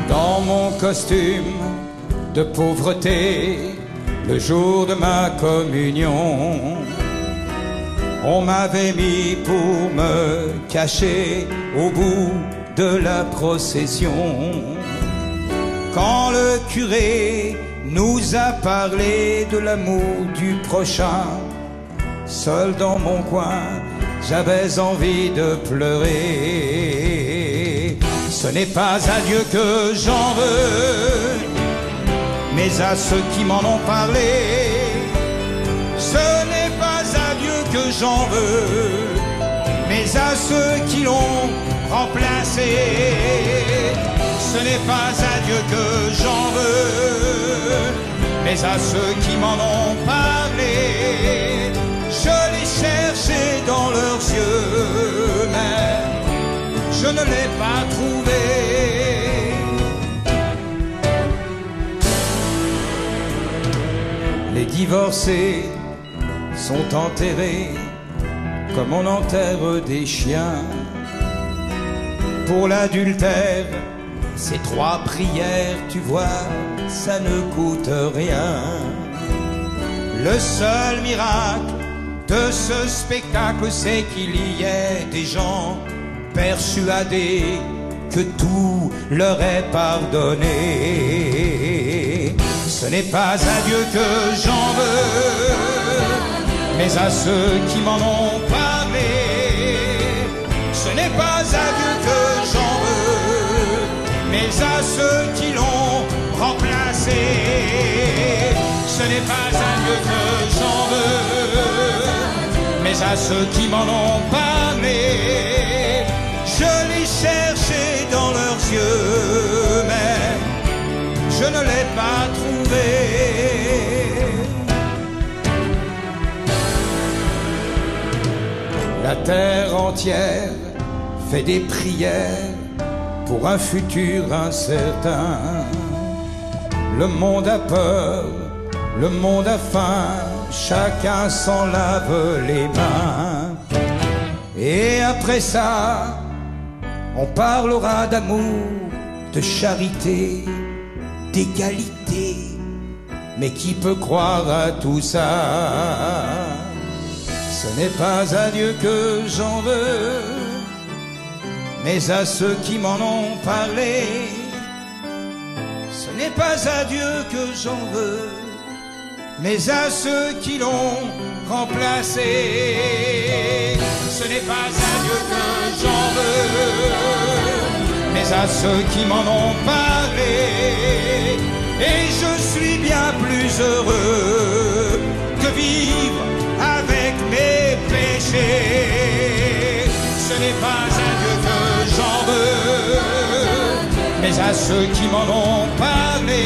Dans mon costume de pauvreté, le jour de ma communion, on m'avait mis pour me cacher au bout de la procession. Quand le curé nous a parlé de l'amour du prochain, seul dans mon coin, j'avais envie de pleurer. Ce n'est pas à Dieu que j'en veux, mais à ceux qui m'en ont parlé. Ce n'est pas à Dieu que j'en veux, mais à ceux qui l'ont remplacé. Ce n'est pas à Dieu que j'en veux, mais à ceux qui m'en ont parlé. Je l'ai cherché dans leurs yeux, mais je ne l'ai pas trouvé. Les divorcés sont enterrés comme on enterre des chiens. Pour l'adultère, ces 3 prières, tu vois, ça ne coûte rien. Le seul miracle de ce spectacle, c'est qu'il y ait des gens persuadés que tout leur est pardonné. Ce n'est pas à Dieu que j'en veux, mais à ceux qui m'en ont parlé. Ce n'est pas à Dieu que j'en veux, mais à ceux qui l'ont remplacé. Ce n'est pas à Dieu que j'en veux, mais à ceux qui m'en ont parlé. Je l'ai cherché dans leurs yeux, mais je ne l'ai pas trouvé. La terre entière fait des prières pour un futur incertain. Le monde a peur, le monde a faim, chacun s'en lave les mains. Et après ça, on parlera d'amour, de charité, d'égalité. Mais qui peut croire à tout ça? Ce n'est pas à Dieu que j'en veux, mais à ceux qui m'en ont parlé. Ce n'est pas à Dieu que j'en veux, mais à ceux qui l'ont remplacé. Ce n'est pas à Dieu que j'en veux, mais à ceux qui m'en ont parlé. Et je suis bien plus heureux que vivre avec mes péchés. Ce n'est pas à Dieu que j'en veux, mais à ceux qui m'en ont parlé.